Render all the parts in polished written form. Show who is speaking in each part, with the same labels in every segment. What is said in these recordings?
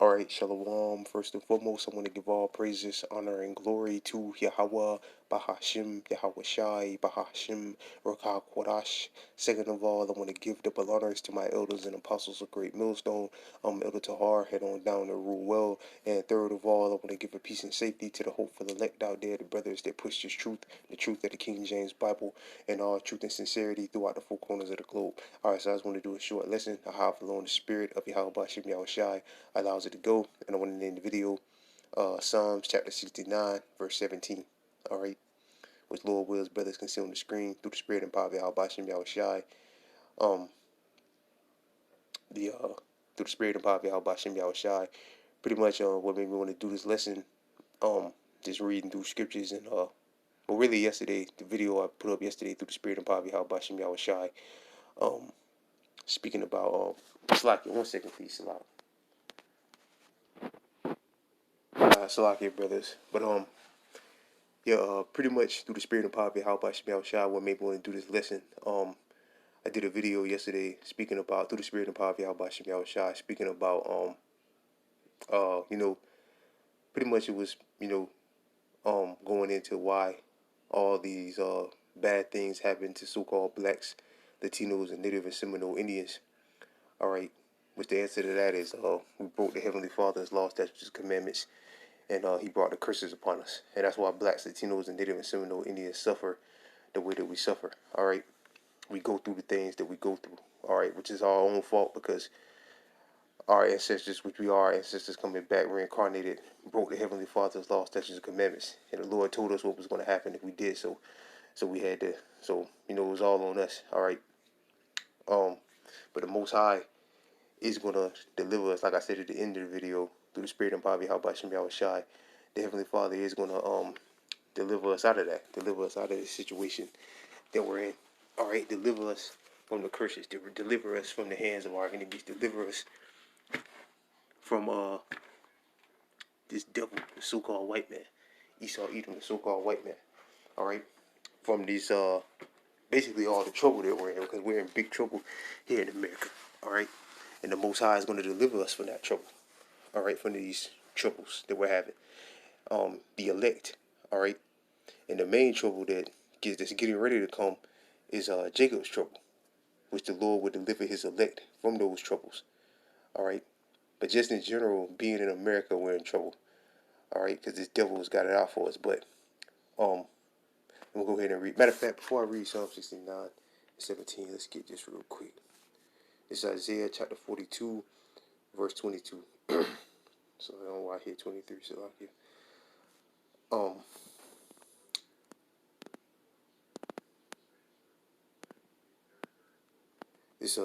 Speaker 1: Alright, Shalom. First and foremost, I want to give all praises, honor, and glory to Yahweh, Bahashim, Yahweh Shai, Bahashim, Rakah Kwadash. Second of all, I want to give double honors to my elders and apostles of Great Millstone, Elder Tahar, head on down to rule well. And third of all, I want to give a peace and safety to the hopeful elect out there, the brothers that push this truth, the truth of the King James Bible, and all truth and sincerity throughout the four corners of the globe. Alright, so I just want to do a short lesson. I have alone the spirit of Yahweh Bahashim, Yahweh Shai allows it to go, and I want to name the video Psalms chapter 69 verse 17. All right, which Lord wills brothers can see on the screen through the spirit and power of Yahweh Yahweh Shai. Through the spirit and power of Yahweh Yahweh Shai. Pretty much what made me want to do this lesson, just reading through scriptures and well, really yesterday, the video I put up yesterday through the spirit and power of Yahweh Yahweh Shai, speaking about Salakia. 1 second, please, Salakia brothers, but yeah, pretty much through the spirit and power of Yahweh Shai, what made me want to do this lesson. I did a video yesterday speaking about through the spirit and power of Yahweh Shai, speaking about pretty much it was going into why all these bad things happen to so-called blacks, Latinos, and Native and Seminole Indians. All right, which the answer to that is we broke the Heavenly Father's law, statutes, and commandments, and he brought the curses upon us. And that's why blacks, Latinos, and Native and Seminole Indians suffer the way that we suffer. All right, we go through the things that we go through. All right, which is our own fault because our ancestors, which we are ancestors coming back reincarnated, broke the Heavenly Father's law, statutes, and commandments. And the Lord told us what was going to happen if we did so. So we had to. So it was all on us. All right. But the Most High is going to deliver us, like I said at the end of the video, through the spirit and power of Yahweh Shai. The Heavenly Father is going to deliver us out of that, deliver us out of this situation that we're in. All right, deliver us from the curses, deliver us from the hands of our enemies, deliver us from this devil, the so-called white man, Esau Edom, the so-called white man. All right, from these basically all the trouble that we're in, because we're in big trouble here in America. All right, and the Most High is going to deliver us from that trouble. All right, from these troubles that we're having. The elect. All right, and the main trouble that's getting ready to come is Jacob's trouble, which the Lord would deliver his elect from those troubles. All right, but just in general, being in America, we're in trouble. All right, because this devil has got it out for us. But I'm gonna go ahead and read. Matter of fact, before I read Psalm 69:17, let's get this real quick. It's Isaiah chapter 42, verse 22. So I don't know why I hit 23. So I give. It's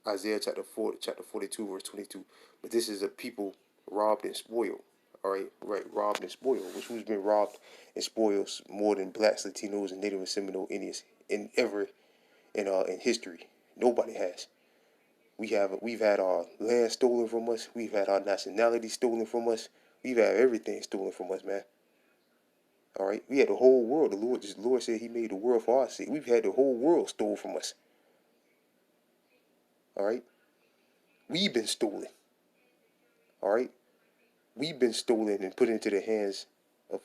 Speaker 1: Isaiah chapter 42, verse 22. But this is a people robbed and spoiled. All right, robbed and spoiled. Who's been robbed and spoiled more than blacks, Latinos, and Native and Seminole Indians in history? Nobody has. We've had our land stolen from us. We've had our nationality stolen from us. We've had everything stolen from us, man. All right, we had the whole world. The Lord said He made the world for our sake. We've had the whole world stolen from us. All right, we've been stolen. All right, we've been stolen and put into the hands of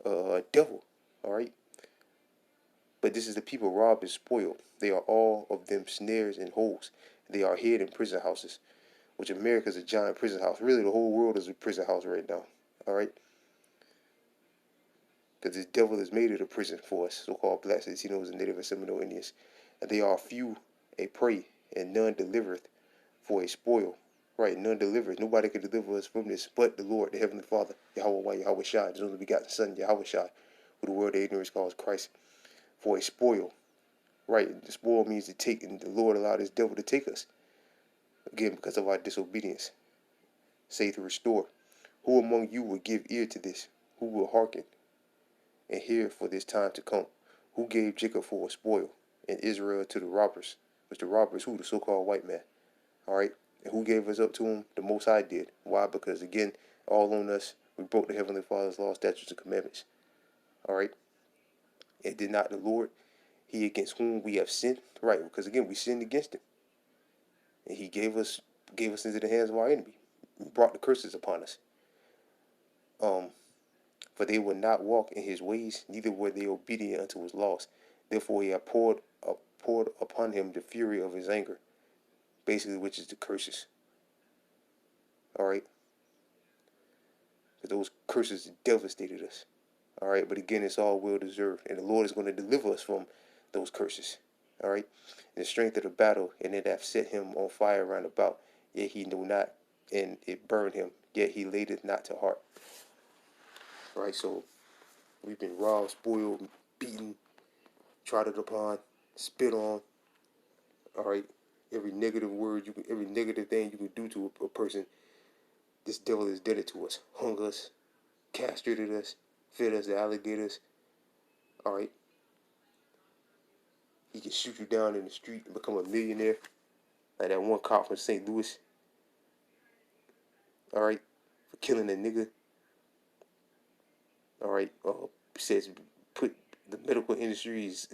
Speaker 1: a devil. All right, but this is the people robbed and spoiled. They are all of them snares and holes. They are hid in prison houses, which America is a giant prison house. Really, the whole world is a prison house right now. All right, because this devil has made it a prison for us, so-called blacks, Latinos, and Native and Seminole Indians, and they are few a prey, and none delivereth for a spoil. Right, none delivereth. Nobody can deliver us from this but the Lord, the Heavenly Father, Yahweh Shai, His only begotten Son, Yahweh Shai, who the world of ignorance calls Christ, for a spoil. Right, the spoil means to take, and the Lord allowed this devil to take us. Again, because of our disobedience. Say to restore. Who among you will give ear to this? Who will hearken and hear for this time to come? Who gave Jacob for a spoil, and Israel to the robbers? Was the robbers who? The so-called white man. All right, and who gave us up to him? The Most High did. Why? Because again, all on us, we broke the Heavenly Father's law, statutes, and commandments. All right, and did not the Lord, He against whom we have sinned? Right, because again, we sinned against Him, and He gave us gave us into the hands of our enemy, brought the curses upon us. Um, for they would not walk in his ways, neither were they obedient unto his laws. Therefore, he had poured upon him the fury of his anger, basically, which is the curses. All right, but those curses devastated us. All right, but again, it's all well deserved, and the Lord is going to deliver us from those curses. All right, the strength of the battle, and it hath set him on fire round about. Yet he knew not, and it burned him. Yet he laid it not to heart. All right, so we've been robbed, spoiled, beaten, trodden upon, spit on. All right, every negative word every negative thing you can do to a person, this devil has done it to us. Hung us, castrated us, fed us to alligators. All right, he can shoot you down in the street and become a millionaire, like that one cop from St. Louis. All right, for killing a nigga. All right, says put the medical industry is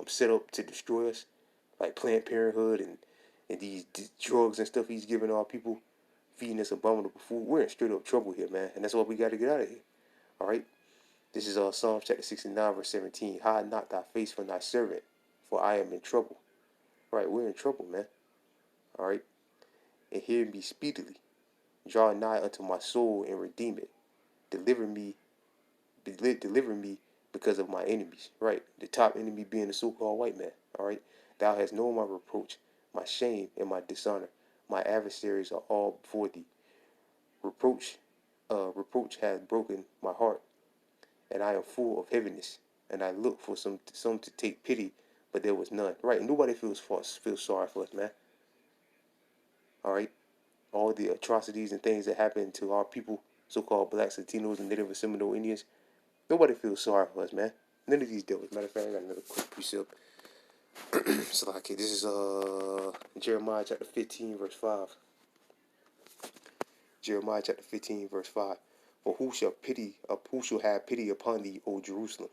Speaker 1: set up to destroy us, like Planned Parenthood and these drugs and stuff he's giving our people, feeding us abominable food. We're in straight up trouble here, man, and that's why we got to get out of here. All right, this is Psalms chapter 69 verse 17. Hide not thy face from thy servant, for I am in trouble. All right, we're in trouble, man. All right, and hear me speedily. Draw nigh unto my soul and redeem it. Deliver me because of my enemies. Right, the top enemy being the so-called white man. All right, thou hast known my reproach, my shame, and my dishonor. My adversaries are all before thee. Reproach hath broken my heart, and I am full of heaviness. And I looked for some to take pity, but there was none. Right, nobody feels sorry for us, man. All right, all the atrocities and things that happen to our people, so-called blacks, Latinos, and Native and Seminole Indians. Nobody feels sorry for us, man. None of these devils. Matter of fact, I got another quick precept. So like, this is Jeremiah chapter 15 verse 5. Jeremiah chapter 15 verse 5. For who shall have pity upon thee, O Jerusalem?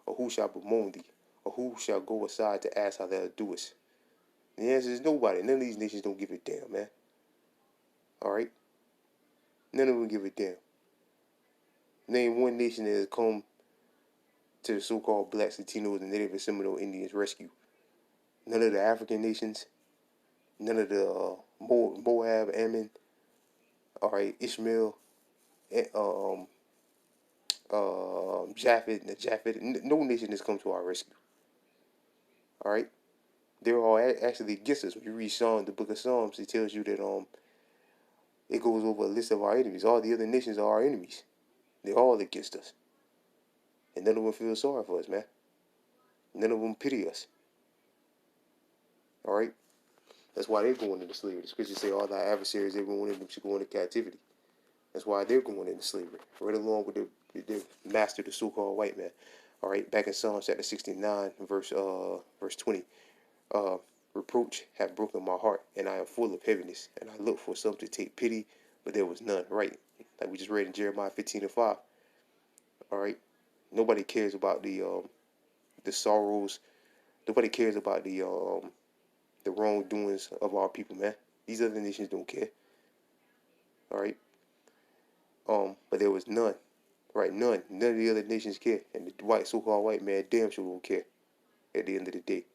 Speaker 1: Or who shall bemoan thee? Or who shall go aside to ask how thou doest? The answer is nobody. None of these nations don't give a damn, man. All right, none of them give a damn. Name one nation that has come to the so-called blacks, Latinos, and Native and Seminole Indians rescue. None of the African nations. None of the Moab, Ammon, all right, Ishmael, Japheth. No nation has come to our rescue. All right, they're all actually against us. When you read the book of Psalms, it tells you that it goes over a list of our enemies. All the other nations are our enemies. They're all against us, and none of them feel sorry for us, man. None of them pity us. All right, that's why they're going into slavery. The scriptures say all thy adversaries, everyone in them should go into captivity. That's why they're going into slavery, right along with their master, the so-called white man. All right, back in Psalms chapter 69, verse 20. Reproach hath broken my heart, and I am full of heaviness. And I looked for some to take pity, but there was none. Right, like we just read in Jeremiah 15 and 5. All right, nobody cares about the sorrows. Nobody cares about the wrongdoings of our people, man. These other nations don't care. All right, but there was none. Right, none. None of the other nations care, and the so-called white man damn sure don't care. At the end of the day,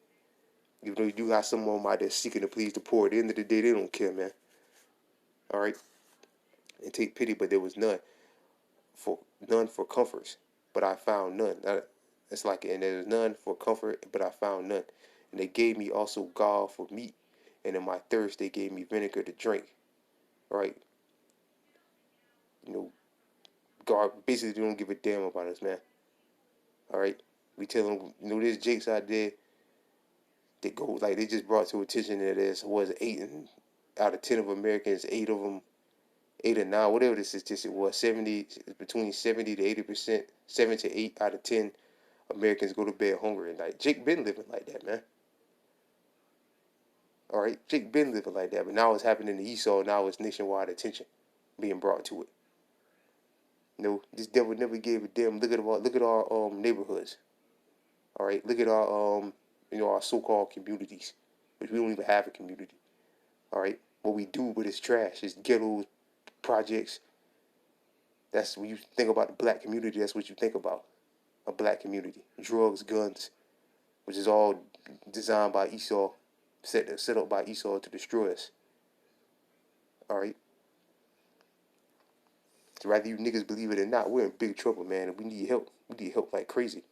Speaker 1: even though you do got some of them out there seeking to please the poor, at the end of the day, they don't care, man. All right, and take pity, but there was none for comforts, but I found none. It's like, and there was none for comfort, but I found none. And they gave me also gall for meat, and in my thirst they gave me vinegar to drink. Right, you know, God basically don't give a damn about us, man. All right, we tell them, there's Jakes out there. They go like they just brought to attention that there's out of 10 of Americans, 8 or 9, whatever the statistic was, between 70 to 80%, 7 to 8 out of 10 Americans go to bed hungry. And like Jake been living like that, man. All right, Jake been living like that, but now it's happening to Esau. Now it's nationwide attention being brought to it. This devil never gave a damn. Look at our neighborhoods. All right, look at our our so-called communities, which we don't even have a community. All right, what we do, but it's trash. It's ghettos, projects. That's when you think about the black community. That's what you think about, a black community. Drugs, guns, which is all designed by Esau, set up by Esau to destroy us. All right. So whether you niggas believe it or not, we're in big trouble, man, and we need help. We need help like crazy.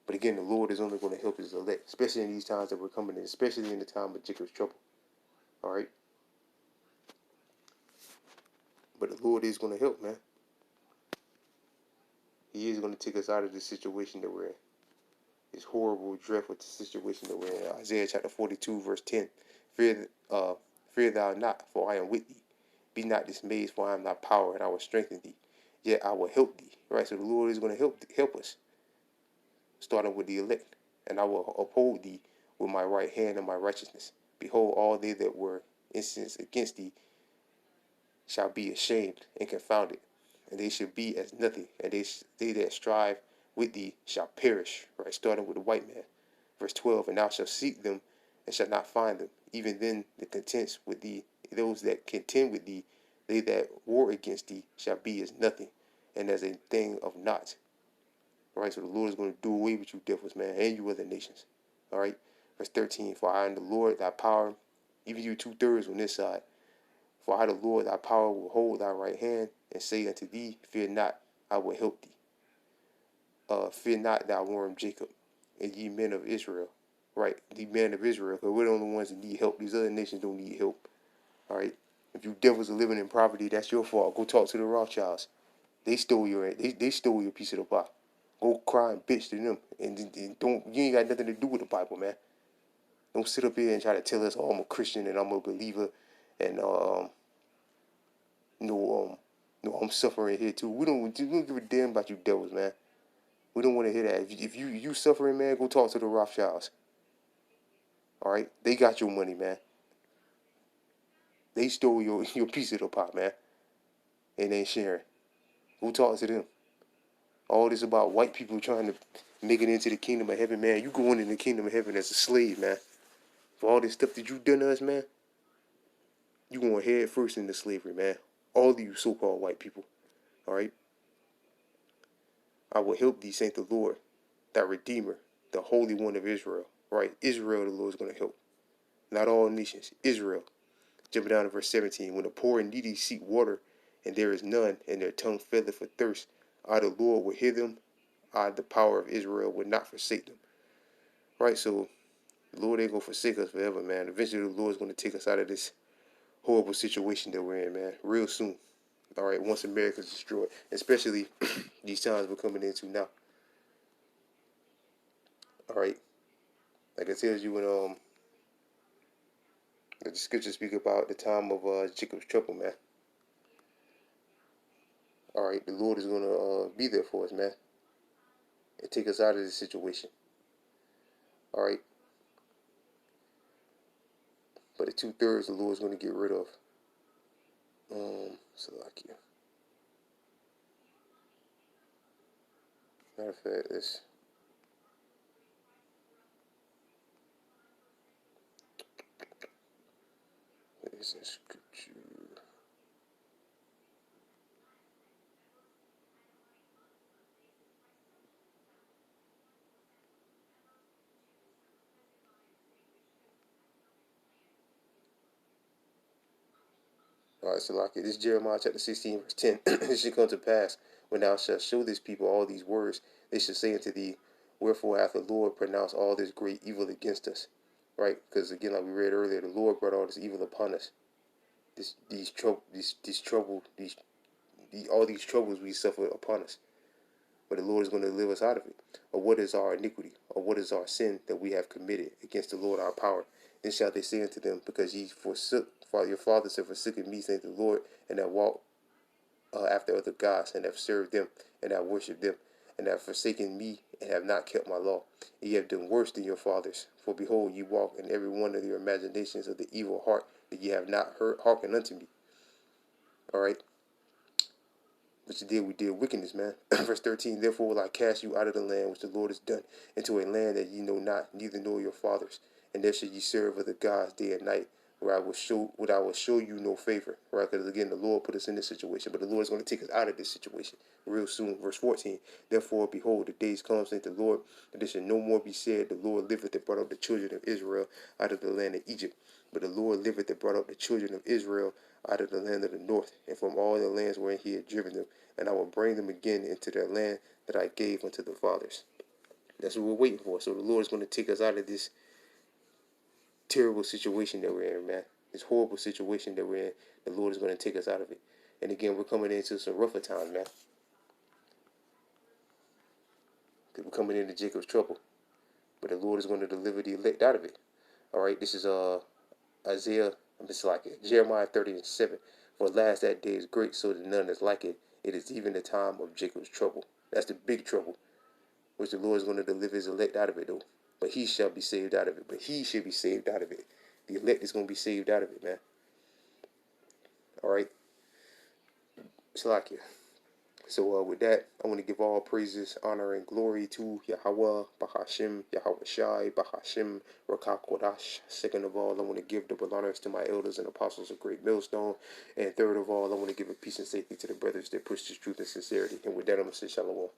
Speaker 1: But again, the Lord is only going to help his elect, especially in these times that we're coming in, especially in the time of Jacob's trouble. All right. But the Lord is going to help, man. He is going to take us out of this situation that we're in. This horrible, dreadful situation that we're in. Isaiah chapter 42, verse 10. Fear thou not, for I am with thee. Be not dismayed, for I am thy power, and I will strengthen thee. Yet I will help thee. Right? So the Lord is going to help us, starting with the elect. And I will uphold thee with my right hand and my righteousness. Behold, all they that were incensed against thee shall be ashamed and confounded, and they shall be as nothing, and they that strive with thee shall perish. Right, starting with the white man. Verse 12, and thou shalt seek them and shalt not find them. Even then the contents with thee, those that contend with thee, they that war against thee shall be as nothing, and as a thing of naught. All right, so the Lord is going to do away with you devils, man, and you other nations. All right, verse 13, for I am the Lord thy power, even you 2/3 on this side. For I, the Lord, thy power, will hold thy right hand, and say unto thee, fear not, I will help thee. Fear not, thou worm Jacob, and ye men of Israel. Right, the men of Israel, because we're the only ones that need help. These other nations don't need help. All right, if you devils are living in poverty, that's your fault. Go talk to the Rothschilds. They stole they stole your piece of the pie. Go cry and bitch to them, and don't you ain't got nothing to do with the Bible, man. Don't sit up here and try to tell us, oh, I'm a Christian and I'm a believer, and no, I'm suffering here too. We don't give a damn about you devils, man. We don't want to hear that. If you suffering, man, go talk to the Rothschilds. All right, they got your money, man. They stole your piece of the pot, man, and ain't sharing. Go talk to them. All this about white people trying to make it into the kingdom of heaven, man. You going in the kingdom of heaven as a slave, man. For all this stuff that you done to us, man, you going head first into slavery, man. All of you so-called white people. All right. I will help thee, saint the Lord, thy Redeemer, the Holy One of Israel. Right? Israel, the Lord is going to help. Not all nations. Israel. Jumping down to verse 17. When the poor and needy seek water, and there is none, and their tongue faileth for thirst, I, the Lord, will hear them. I, the power of Israel, will not forsake them. Right? So, the Lord ain't going to forsake us forever, man. Eventually, the Lord is going to take us out of this horrible situation that we're in, man. Real soon. All right? Once America's destroyed. Especially these times we're coming into now. All right? Like it tells you in the scriptures speak about the time of Jacob's trouble, man. All right, the Lord is gonna be there for us, man, and take us out of this situation. All right, but the 2/3 the Lord is gonna get rid of. Salakia. Matter of fact, this. Is in scripture. All right, Salakia. This is Jeremiah chapter 16, verse 10. It shall come to pass, when thou shalt show this people all these words, they shall say unto thee, wherefore hath the Lord pronounced all this great evil against us? Right? Because again, like we read earlier, the Lord brought all this evil upon us. These all these troubles we suffer upon us. But the Lord is going to deliver us out of it. Or what is our iniquity? Or what is our sin that we have committed against the Lord our power? Then shall they say unto them, because ye forsook, for your fathers have forsaken me, saith the Lord, and have walked after other gods, and have served them, and have worshipped them, and have forsaken me, and have not kept my law. And ye have done worse than your fathers. For behold, ye walk in every one of your imaginations of the evil heart, that ye have not hearkened unto me. All right. Which we did wickedness, man. Verse 13, therefore will I cast you out of the land which the Lord has done, into a land that ye know not, neither know your fathers. And there shall ye serve other gods day and night, where I will show you no favor, right? Because again, the Lord put us in this situation, but the Lord is going to take us out of this situation real soon. Verse 14. Therefore, behold, the days come, saith the Lord, that there shall no more be said, the Lord liveth that brought up the children of Israel out of the land of Egypt. But the Lord liveth that brought up the children of Israel out of the land of the north, and from all the lands wherein he had driven them, and I will bring them again into their land that I gave unto the fathers. That's what we're waiting for. So the Lord is going to take us out of this terrible situation that we're in, man. This horrible situation that we're in. The Lord is going to take us out of it. And again, we're coming into some rougher times, man. Because we're coming into Jacob's trouble. But the Lord is going to deliver the elect out of it. All right, this is Isaiah, I'm just like it. Jeremiah 30:7. For alas, that day is great, so that none is like it. It is even the time of Jacob's trouble. That's the big trouble, which the Lord is going to deliver his elect out of it, though. But he shall be saved out of it. But he should be saved out of it. The elect is going to be saved out of it, man. All right. Salakia. So with that, I want to give all praises, honor, and glory to Yahweh, Bahashim, Yahweh Shai, Bahashim, Rakah Kodash. Second of all, I want to give double honors to my elders and apostles of Great Millstone. And third of all, I want to give a peace and safety to the brothers that push this truth and sincerity. And with that, I'm going to say shalom.